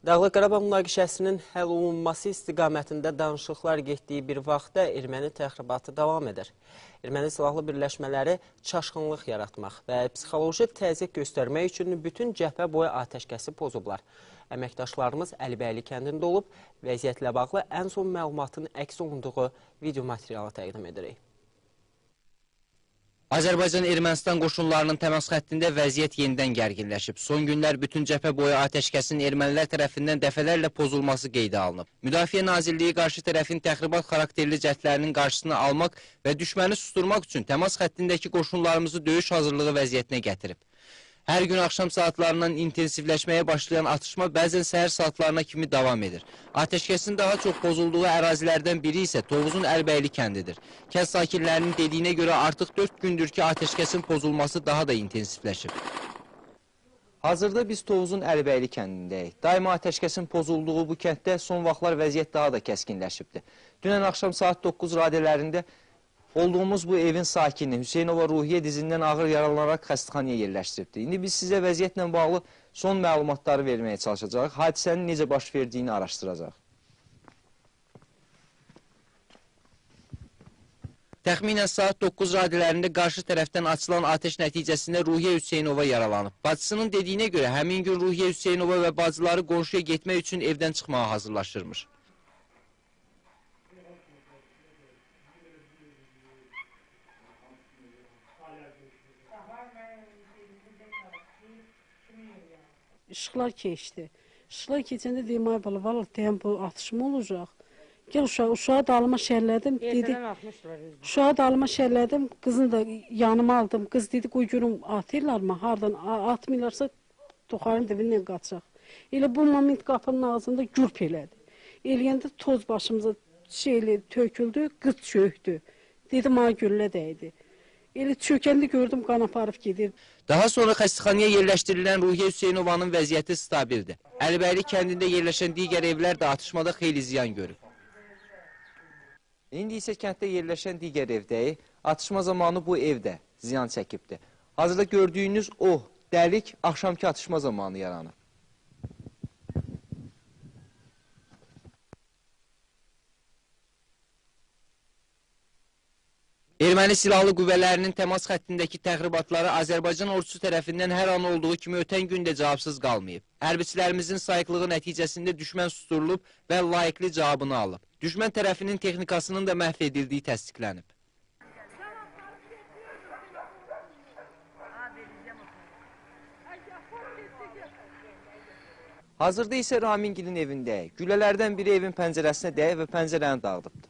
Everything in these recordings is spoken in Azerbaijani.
Dağlıq Qarabağ münaqişəsinin həll olunması istiqamətində danışıqlar getdiyi bir vaxtda erməni təxribatı davam edir. Erməni silahlı birləşmələri çaşqınlıq yaratmaq və psixoloji təzyiq göstərmək üçün bütün cəbhə boyu atəşkəsi pozublar. Əməkdaşlarımız Əlibəyli kəndində olub, vəziyyətlə bağlı ən son məlumatın əks olunduğu video materialı təqdim edirik. Azərbaycan-Ermənistan qoşunlarının təmas xəttində vəziyyət yenidən gərginləşib. Son günlər bütün cəbhə boyu atəşkəsin ermənilər tərəfindən dəfələrlə pozulması qeydə alınıb. Müdafiə Nazirliyi qarşı tərəfin təxribat xarakterli cəhdlərinin qarşısını almaq və düşməni susturmaq üçün təmas xəttindəki qoşunlarımızı döyüş hazırlığı vəziyyətinə gətirib. Hər gün axşam saatlarından intensivləşməyə başlayan atışma bəzən səhər saatlarına kimi davam edir. Atəşkəsin daha çox pozulduğu ərazilərdən biri isə Tovuzun Əlbəyli kəndidir. Kənd sakinlərinin dediyinə görə artıq 4 gündür ki, atəşkəsin pozulması daha da intensivləşib. Hazırda biz Tovuzun Əlbəyli kəndindəyik. Daima atəşkəsin pozulduğu bu kənddə son vaxtlar vəziyyət daha da kəskinləşibdir. Dünən axşam saat 9 radələrində olduğumuz bu evin sakini Hüseynova Ruhiyyə dizindən ağır yaralanaraq xəstəxanaya yerləşdiribdir. İndi biz sizə vəziyyətlə bağlı son məlumatları verməyə çalışacağıq. Hadisənin necə baş verdiyini araşdıracaq. Təxminən saat 9 radələrində qarşı tərəfdən açılan atəş nəticəsində Ruhiyyə Hüseynova yaralanıb. Bacısının dediyinə görə həmin gün Ruhiyyə Hüseynova və bacıları qonşuya getmək üçün evdən çıxmağa hazırlaşırmış. İşıqlar keçdi. İşıqlar keçəndə deyim, ay bala, vallahi deyəm, bu atışma olacaq. Gəl uşağı dalıma şərlədim, dedi, uşağı dalıma şərlədim, qızını da yanıma aldım. Qız dedi, qoy görüm atırlar mı, hardan atmırlarsa toxarın dibindən qaçaq. Elə bu moment qapının ağzında gürp elədi. Eləyəndə toz başımıza töküldü, qız çöktü. Dedim, ay güllə dəydi. Elə çökəndə gördüm, qan aparıb gedir. Daha sonra xəstəxanaya yerləşdirilən Ruhiyyə Hüseynovanın vəziyyəti stabildir. Əlibəyli kəndində yerləşən digər evlər də atışmada xeyli ziyan görüb. İndi isə kənddə yerləşən digər evdəyik. Atışma zamanı bu evdə ziyan çəkibdir. Hazırda gördüyünüz o dəlik axşamki atışma zamanı yaranıb. Erməni silahlı qüvvələrinin təmas xəttindəki təxribatları Azərbaycan ordusu tərəfindən hər an olduğu kimi ötən gün də cavabsız qalmayıb. Hərbiçilərimizin sayıqlığı nəticəsində düşmən susturulub və layiqli cavabını alıb. Düşmən tərəfinin texnikasının da məhv edildiyi təsdiqlənib. Hazırda isə Ramingilin evindəyik. Güllələrdən biri evin pəncərəsinə dəyib və pəncərəni dağıdıbdır.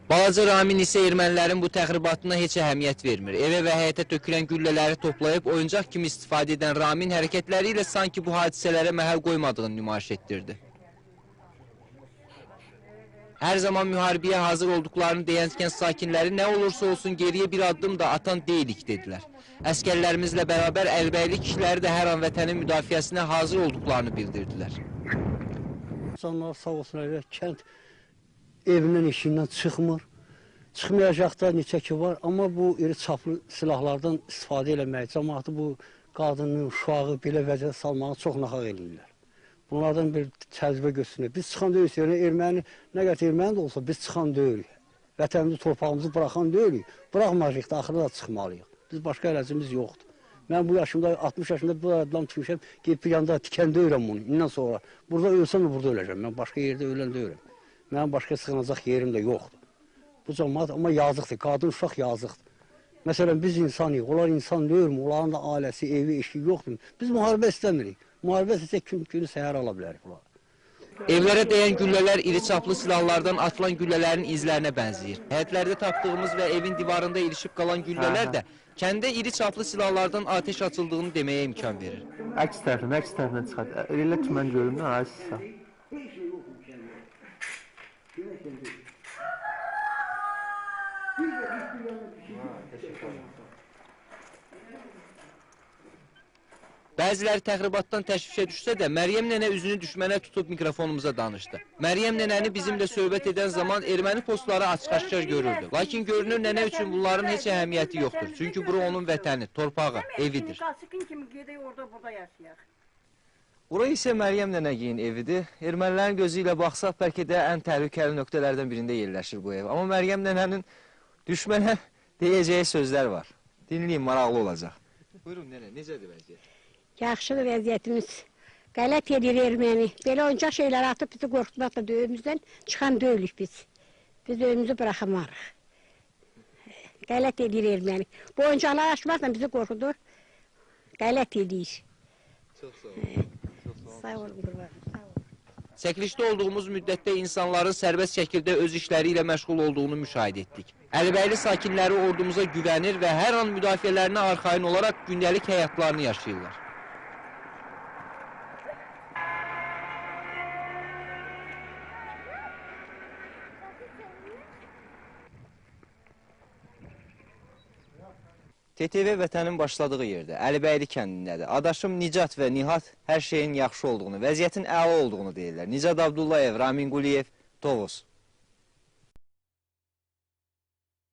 Balaca Ramin isə ermənilərin bu təxribatına heç əhəmiyyət vermir. Evə və həyətə tökülən güllələri toplayıb oyuncaq kimi istifadə edən Ramin hərəkətləri ilə sanki bu hadisələrə məhəl qoymadığını nümayiş etdirdi. Hər zaman müharibəyə hazır olduqlarını deyən kənd sakinləri nə olursa olsun geriyə bir addım da atan deyilik dedilər. Əskərlərimizlə bərabər Əlbəyli kişiləri də hər an vətənin müdafiəsinə hazır olduqlarını bildirdilər. İnsanlar sağ olsun, kənd evindən işindən çıxmır. Çıxmayacaq da neçə ki var, amma bu iri çaplı silahlardan istifadə eləmək, cəmaatı bu qadını, uşağı belə vəziyyətə salmağı çox naxaq eləyirlər. Bunlardan bir təcrübə göstərir. Biz çıxan deyilik, erməni, nə qədər erməni də olsa biz çıxan deyilik. Vətənimizi, torpağımızı buraxan deyilik. Buraxmayacaq da, axırda da çıxmalıyıq. Biz başqa əlacımız yoxdur. Mən bu yaşımda, 60 yaşında bu adam çıxmışam, gedib bir yanda tikən deyirəm bunu, indən sonra. Burada ölsəm də burada öləcəm, mən başqa yerdə ölən deyirəm. Mənim başqa sığınacaq yerim də yoxdur. Bu cəmaat amma yazıqdır, qadın uşaq yazıqdır. Məsələn, biz insanıyıq, onlar insan deyirmi, onların da ailəsi, evi, eşi yoxdur. Biz müharibə istəmirik. Müharibə istəsək günü səhər ala bilərik bunlar. Evlərə dəyən güllələr iri çaplı silahlardan atılan güllələrin izlərinə bənzəyir. Həyətlərdə tapdığımız və evin divarında ilişib qalan güllələr də kəndə iri çaplı silahlardan ateş açıldığını deməyə imkan verir. Əks tərəfindən çıxar. Elə ki, mən görüm, azizsə. Bəziləri təxribatdan təşvişə düşsə də, Məryəm nənə üzünü düşmənə tutub mikrofonumuza danışdı. Məryəm nənəni bizimlə söhbət edən zaman erməni postları açıq-aşkar görürdü. Lakin görünür nənə üçün bunların heç əhəmiyyəti yoxdur. Çünki bura onun vətəni, torpağı, evidir. Bura isə Məryəm nənəgiyin evidir. Ermənilərin gözü ilə baxsaq, bəlkə də ən təhlükəli nöqtələrdən birində yerləşir bu ev. Amma Məryəm nənənin düşmənə deyəcəyi sözlər var. Dinləyin, maraqlı olacaq. Buyurun nənə, necədir vəziyyət? Yaxşıdır vəziyyətimiz. Qələt edir erməni. Belə oyuncaq şeylər atıb bizi qorxutmaqla döyümüzdən çıxan deyilik biz. Biz döyümümüzü bıraxamarıq. Qələt edir erməni. Bu oyuncaqlar açmaqla bizi qorxudur. Qələt edir. Çox sağ olun. Sağ olun, qurban. Sağ olun. Çəkilişdə olduğumuz müddətdə insanların sərbəst şəkildə öz işləri ilə məşğul olduğunu müşahidə etdik. Əlibəyli sakinləri ordumuza güvənir və hər an müdafiələrinə arxayın olaraq gündəlik həyatlarını yaşayırlar. TTV vətənin başladığı yerdə, Əlibəyli kəndindədir. Adaşım Nicat və Nihat hər şeyin yaxşı olduğunu, vəziyyətin əla olduğunu deyirlər. Nicat Abdullayev, Ramin Quliyev, Tovuz.